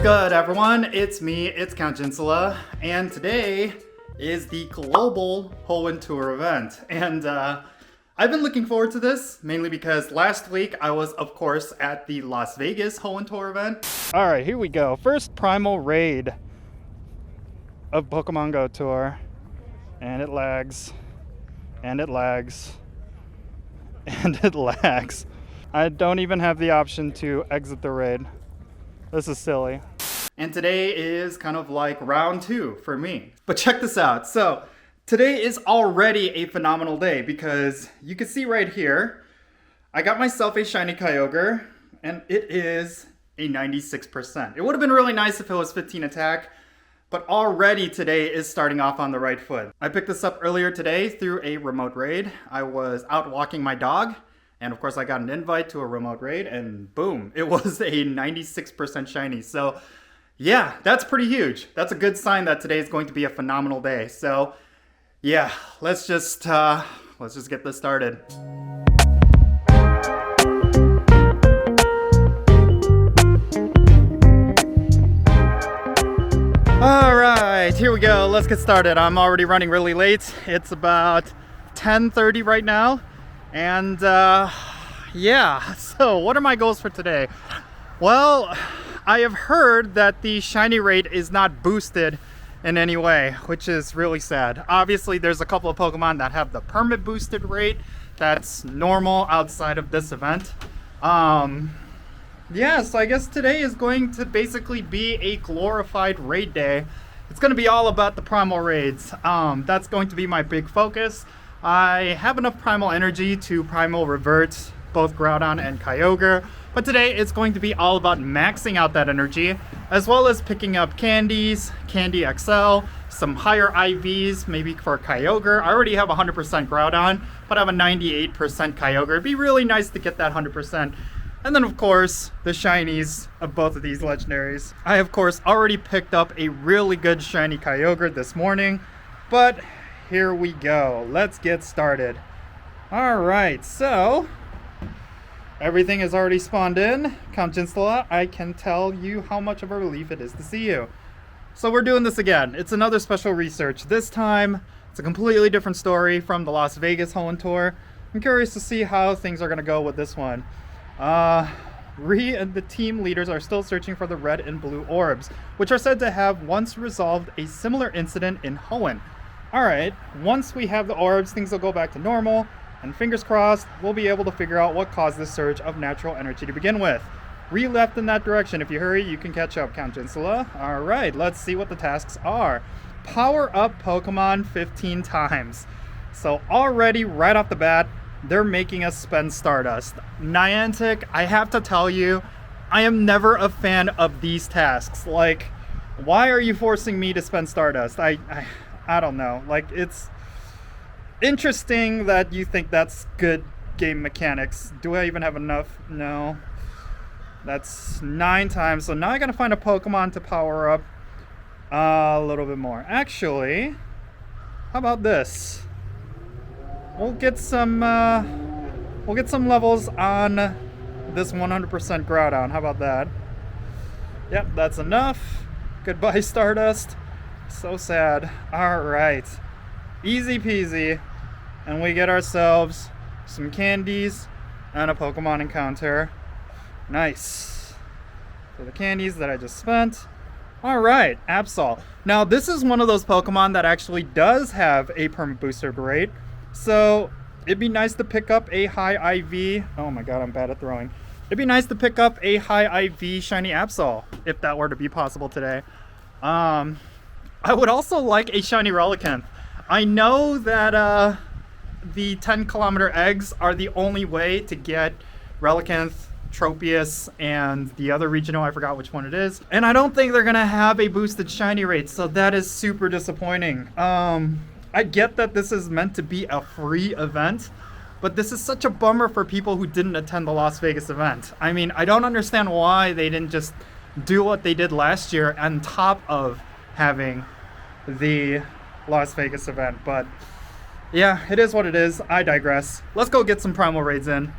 good, everyone? It's me, it's Count Jinsula, and today is the global Hoenn Tour event. And I've been looking forward to this, mainly because last week I was, of course, at the Las Vegas Hoenn Tour event. Alright, here we go. First Primal raid of Pokémon Go Tour. And it lags. And it lags. And it lags. I don't even have the option to exit the raid. This is silly. And today is kind of like round 2 for me. But check this out. So today is already a phenomenal day because you can see right here, I got myself a shiny Kyogre and it is a 96%. It would have been really nice if it was 15 attack, but already today is starting off on the right foot. I picked this up earlier today through a remote raid. I was out walking my dog, and of course I got an invite to a remote raid, and boom, it was a 96% shiny. So yeah, that's pretty huge. That's a good sign that today is going to be a phenomenal day. So yeah, let's just get this started. All right, here we go. Let's get started. I'm already running really late. It's about 10:30 right now. And yeah, so what are my goals for today? Well, I have heard that the shiny rate is not boosted in any way, which is really sad. Obviously, there's a couple of Pokemon that have the permit boosted rate. That's normal outside of this event. Yeah, so I guess today is going to basically be a glorified raid day. It's going to be all about the Primal raids. That's going to be my big focus. I have enough Primal energy to Primal revert both Groudon and Kyogre, but today it's going to be all about maxing out that energy, as well as picking up candies, Candy XL, some higher IVs, maybe for Kyogre. I already have 100% Groudon, but I have a 98% Kyogre. It'd be really nice to get that 100%. And then, of course, the shinies of both of these legendaries. I, of course, already picked up a really good shiny Kyogre this morning, but here we go. Let's get started. Alright, so everything is already spawned in. Count Jinsula, I can tell you how much of a relief it is to see you. So we're doing this again. It's another special research. This time, it's a completely different story from the Las Vegas Hoenn Tour. I'm curious to see how things are going to go with this one. Ree and the team leaders are still searching for the red and blue orbs, which are said to have once resolved a similar incident in Hoenn. Alright, once we have the orbs, things will go back to normal, and fingers crossed, we'll be able to figure out what caused this surge of natural energy to begin with. Ree left in that direction. If you hurry, you can catch up, Count Jinsula. Alright, let's see what the tasks are. Power up Pokemon 15 times. So already, right off the bat, they're making us spend Stardust. Niantic, I have to tell you, I am never a fan of these tasks. Like, why are you forcing me to spend Stardust? I don't know. Like, it's interesting that you think that's good game mechanics. Do I even have enough? No. That's 9 times. So now I gotta find a Pokemon to power up a little bit more. Actually, how about this? We'll get some levels on this 100% Groudon. How about that? Yep, that's enough. Goodbye, Stardust. So sad. Alright. Easy peasy. And we get ourselves some candies and a Pokemon encounter. Nice. For the candies that I just spent. Alright, Absol. Now, this is one of those Pokemon that actually does have a permanent booster rate. So, it'd be nice to pick up a high IV. Oh my god, I'm bad at throwing. It'd be nice to pick up a high IV shiny Absol, if that were to be possible today. I would also like a shiny Relicanth. I know that the 10-kilometer eggs are the only way to get Relicanth, Tropius, and the other regional, I forgot which one it is. And I don't think they're going to have a boosted shiny rate, so that is super disappointing. I get that this is meant to be a free event, but this is such a bummer for people who didn't attend the Las Vegas event. I mean, I don't understand why they didn't just do what they did last year on top of having the Las Vegas event, but yeah, it is what it is. I digress. Let's go get some Primal raids in.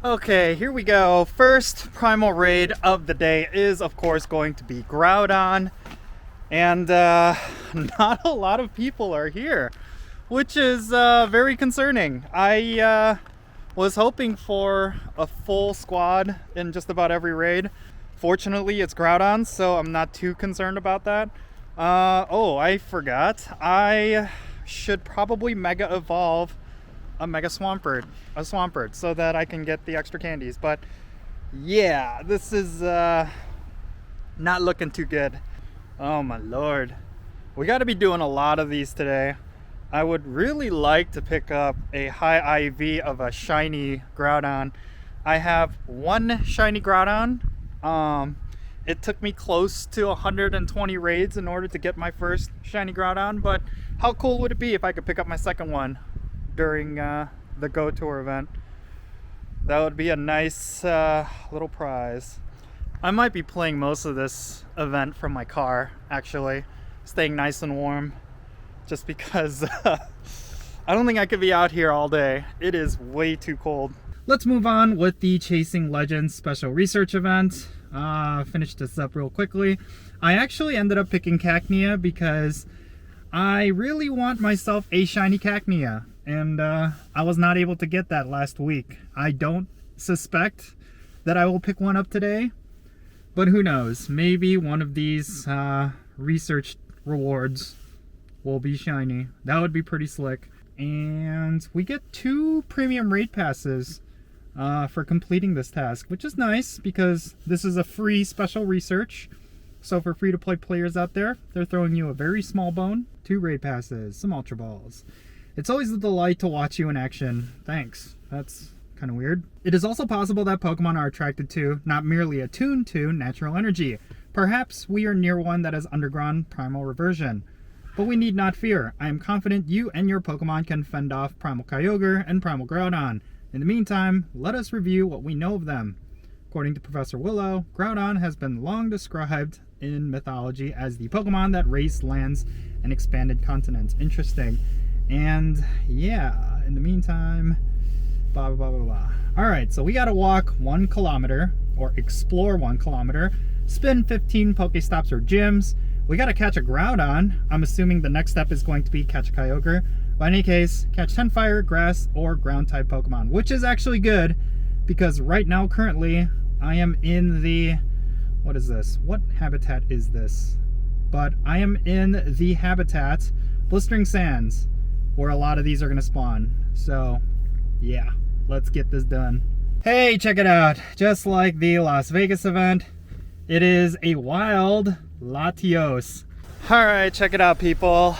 Okay, here we go. First Primal raid of the day is, of course, going to be Groudon. And not a lot of people are here, which is very concerning. I was hoping for a full squad in just about every raid. Fortunately, it's Groudon, so I'm not too concerned about that. Oh, I forgot. I should probably Mega Evolve a Mega Swampert, so that I can get the extra candies. But yeah, this is not looking too good. Oh my lord. We got to be doing a lot of these today. I would really like to pick up a high IV of a shiny Groudon. I have one shiny Groudon. It took me close to 120 raids in order to get my first shiny Groudon, but how cool would it be if I could pick up my second one during the Go Tour event? That would be a nice little prize. I might be playing most of this event from my car, actually, staying nice and warm, just because I don't think I could be out here all day. It is way too cold. Let's move on with the Chasing Legends special research event. Finish this up real quickly. I actually ended up picking Cacnea because I really want myself a shiny Cacnea, and I was not able to get that last week. I don't suspect that I will pick one up today, but who knows? Maybe one of these research rewards will be shiny. That would be pretty slick. And we get 2 premium raid passes for completing this task, which is nice because this is a free special research. So for free-to-play players out there, they're throwing you a very small bone, 2 raid passes, some Ultra Balls. It's always a delight to watch you in action. Thanks. That's kind of weird. It is also possible that Pokemon are attracted to, not merely attuned to, natural energy. Perhaps we are near one that has undergone primal reversion. But we need not fear. I am confident you and your Pokemon can fend off Primal Kyogre and Primal Groudon. In the meantime, let us review what we know of them. According to Professor Willow, Groudon has been long described in mythology as the Pokemon that raised lands and expanded continents. Interesting. And yeah, in the meantime, blah, blah, blah, blah, blah. Alright, so we gotta walk 1 kilometer, or explore 1 kilometer, spin 15 Pokestops or gyms. We gotta catch a Groudon. I'm assuming the next step is going to be catch a Kyogre. But in any case, catch 10 fire, grass, or ground type Pokemon, which is actually good because right now, currently, I am in the, what is this? What habitat is this? But I am in the habitat, Blistering Sands, where a lot of these are gonna spawn. So yeah, let's get this done. Hey, check it out. Just like the Las Vegas event, it is a wild Latios. All right, check it out, people.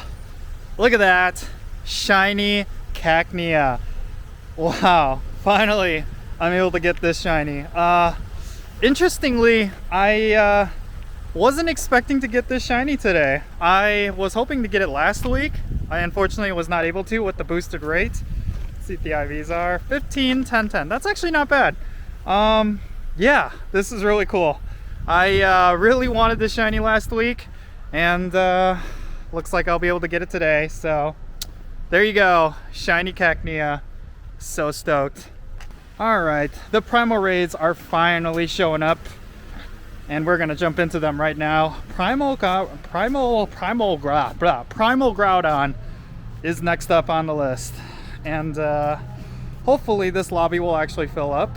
Look at that. Shiny Cacnea. Wow, finally I'm able to get this shiny. Interestingly, I wasn't expecting to get this shiny today. I was hoping to get it last week. I unfortunately was not able to with the boosted rate. Let's see what the IVs are. 15, 10, 10. That's actually not bad. Yeah, this is really cool. I really wanted this shiny last week, and looks like I'll be able to get it today. So there you go, shiny Cacnea. So stoked. All right, the Primal raids are finally showing up, and we're gonna jump into them right now. Primal Groudon is next up on the list, and hopefully this lobby will actually fill up.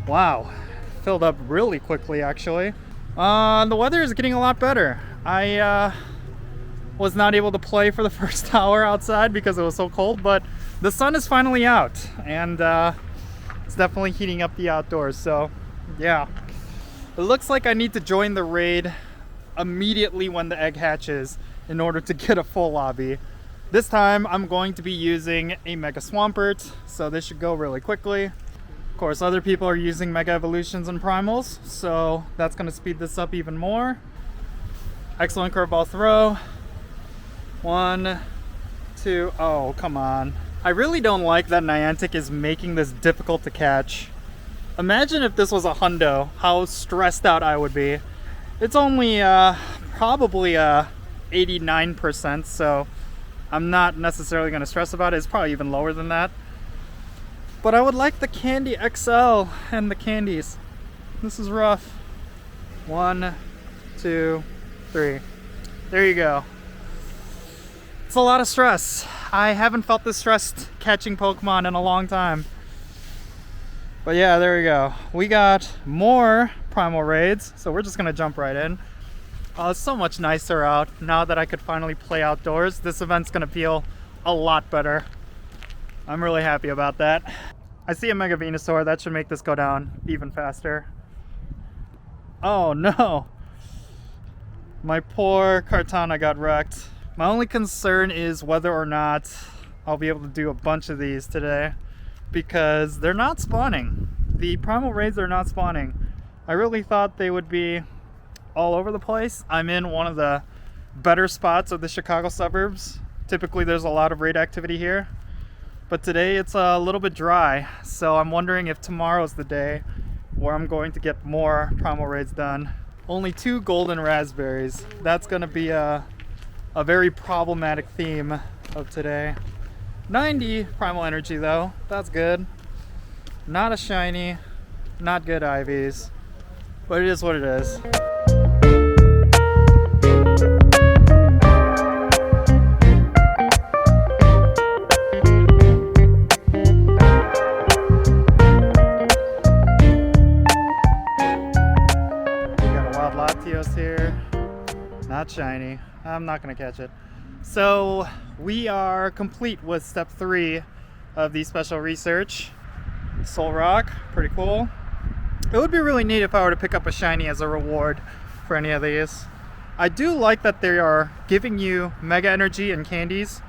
Wow, filled up really quickly actually. The weather is getting a lot better. I was not able to play for the first hour outside because it was so cold, but the sun is finally out, and it's definitely heating up the outdoors. So yeah, it looks like I need to join the raid immediately when the egg hatches in order to get a full lobby. This time I'm going to be using a Mega Swampert, so this should go really quickly. Of course, other people are using Mega Evolutions and Primals, so that's going to speed this up even more. Excellent curveball throw. 1, 2, oh, come on. I really don't like that Niantic is making this difficult to catch. Imagine if this was a hundo, how stressed out I would be. It's only probably 89%, so I'm not necessarily going to stress about it. It's probably even lower than that. But I would like the Candy XL and the candies. This is rough. 1, 2, 3. There you go. It's a lot of stress. I haven't felt this stressed catching Pokemon in a long time. But yeah, there we go. We got more Primal raids, so we're just gonna jump right in. It's so much nicer out now that I could finally play outdoors. This event's gonna feel a lot better. I'm really happy about that. I see a Mega Venusaur. That should make this go down even faster. Oh no! My poor Kartana got wrecked. My only concern is whether or not I'll be able to do a bunch of these today, because they're not spawning. The Primal raids are not spawning. I really thought they would be all over the place. I'm in one of the better spots of the Chicago suburbs. Typically there's a lot of raid activity here, but today it's a little bit dry, so I'm wondering if tomorrow's the day where I'm going to get more Primal raids done. Only 2 golden raspberries. That's gonna be a very problematic theme of today. 90 Primal energy though, that's good. Not a shiny, not good IVs, but it is what it is. Here, not shiny. I'm not gonna catch it. So we are complete with step 3 of the special research. Soul Rock, pretty cool. It would be really neat if I were to pick up a shiny as a reward for any of these. I do like that they are giving you Mega Energy and candies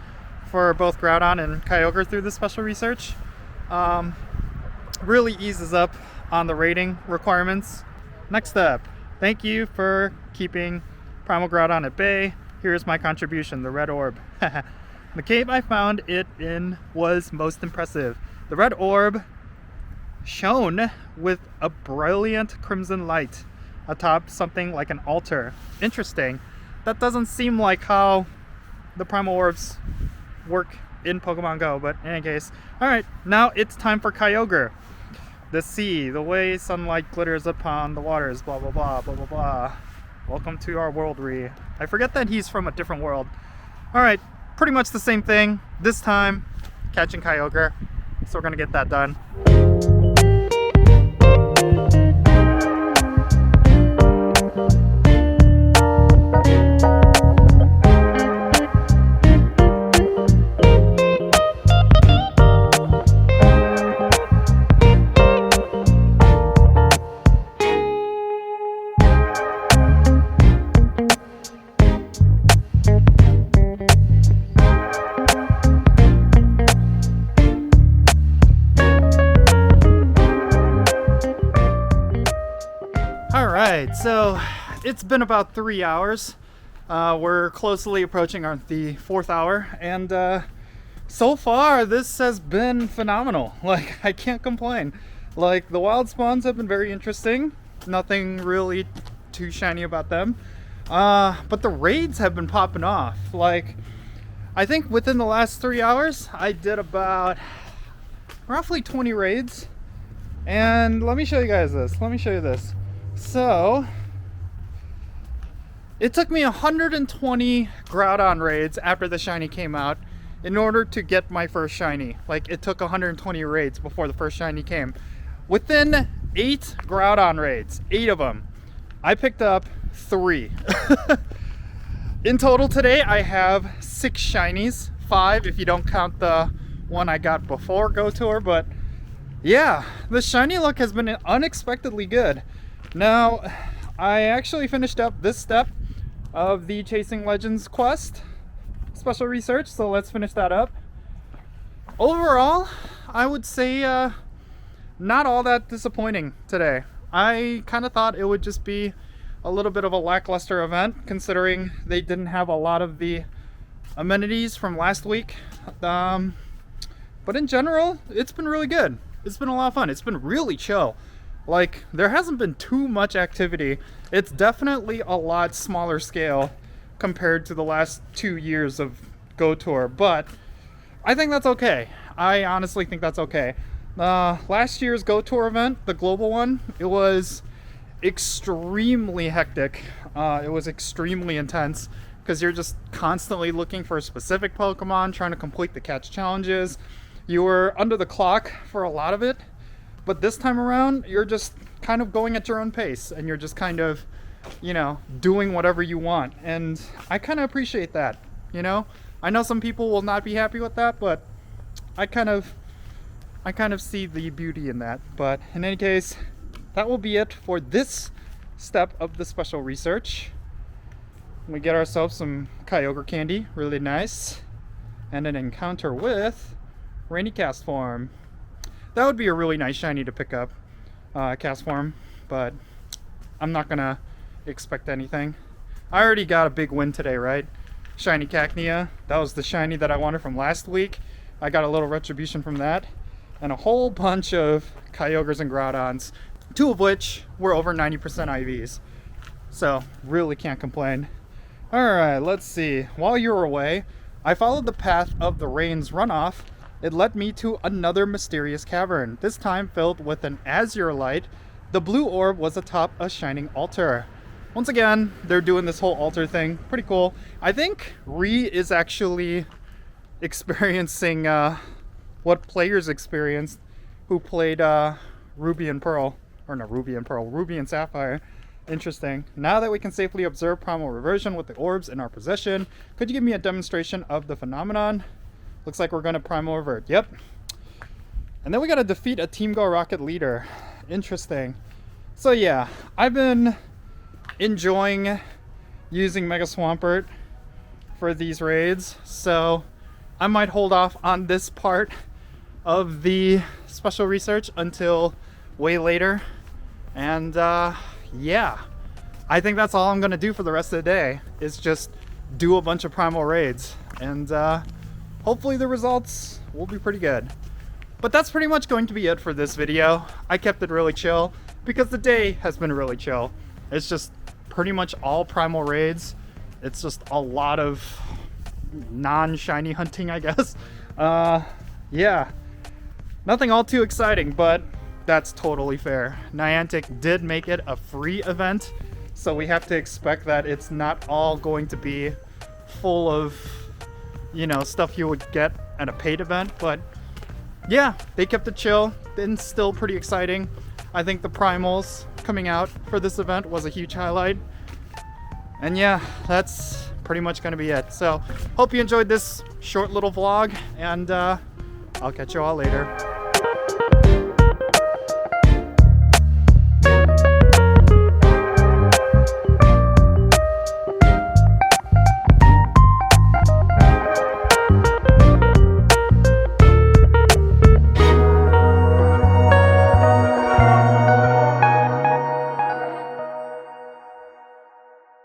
for both Groudon and Kyogre through the special research. Really eases up on the rating requirements. Next up, thank you for keeping Primal Groudon at bay. Here's my contribution, the red orb. The cave I found it in was most impressive. The red orb shone with a brilliant crimson light atop something like an altar. Interesting. That doesn't seem like how the Primal orbs work in Pokemon Go, but in any case. Alright, now it's time for Kyogre. The sea, the way sunlight glitters upon the waters, blah blah blah blah blah blah. Welcome to our world, Ree. I forget that he's from a different world. Alright, pretty much the same thing. This time, catching Kyogre. So we're gonna get that done. So it's been about 3 hours. We're closely approaching the 4th hour, and so far this has been phenomenal. Like, I can't complain. Like, the wild spawns have been very interesting. Nothing really too shiny about them. But the raids have been popping off. Like, I think within the last 3 hours I did about roughly 20 raids. And let me show you guys this. Let me show you this. So, it took me 120 Groudon raids after the shiny came out in order to get my first shiny. Like, it took 120 raids before the first shiny came. Within 8 Groudon raids, 8 of them, I picked up 3. In total today, I have 6 shinies. 5 if you don't count the one I got before Go Tour, but yeah, the shiny luck has been unexpectedly good. Now, I actually finished up this step of the Chasing Legends quest special research, so let's finish that up. Overall, I would say not all that disappointing today. I kind of thought it would just be a little bit of a lackluster event, considering they didn't have a lot of the amenities from last week. But in general, it's been really good. It's been a lot of fun. It's been really chill. Like, there hasn't been too much activity. It's definitely a lot smaller scale compared to the last 2 years of Go Tour, but I think that's okay. I honestly think that's okay. Last year's Go Tour event, the global one, it was extremely hectic. It was extremely intense because you're just constantly looking for a specific Pokemon, trying to complete the catch challenges. You were under the clock for a lot of it, but this time around, you're just kind of going at your own pace and you're just kind of, you know, doing whatever you want. And I kind of appreciate that, you know? I know some people will not be happy with that, but I kind of see the beauty in that. But in any case, that will be it for this step of the special research. We get ourselves some Kyogre candy, really nice, and an encounter with Rainy Cast Form. That would be a really nice shiny to pick up, Cast Form, but I'm not gonna expect anything. I already got a big win today, right? Shiny Cacnea. That was the shiny that I wanted from last week. I got a little retribution from that, and a whole bunch of Kyogres and Groudons, 2 of which were over 90% IVs. So, really can't complain. Alright, let's see. While you were away, I followed the path of the rain's runoff. It led me to another mysterious cavern, this time filled with an azure light. The blue orb was atop a shining altar. Once again, they're doing this whole altar thing. Pretty cool. I think Ree is actually experiencing what players experienced who played Ruby and Pearl. Or not Ruby and Pearl, Ruby and Sapphire. Interesting. Now that we can safely observe primal reversion with the orbs in our possession, could you give me a demonstration of the phenomenon? Looks like we're going to primal revert. Yep. And then we got to defeat a Team Go Rocket leader. Interesting. So yeah, I've been enjoying using Mega Swampert for these raids, so I might hold off on this part of the special research until way later. And yeah, I think that's all I'm gonna do for the rest of the day, is just do a bunch of primal raids, and hopefully the results will be pretty good. But that's pretty much going to be it for this video. I kept it really chill because the day has been really chill. It's just pretty much all primal raids. It's just a lot of non-shiny hunting, I guess. Yeah, nothing all too exciting, but that's totally fair. Niantic did make it a free event, so we have to expect that it's not all going to be full of, you know, stuff you would get at a paid event. But yeah, they kept it chill and still pretty exciting. I think the primals coming out for this event was a huge highlight. And yeah, that's pretty much going to be it. So hope you enjoyed this short little vlog, and I'll catch you all later.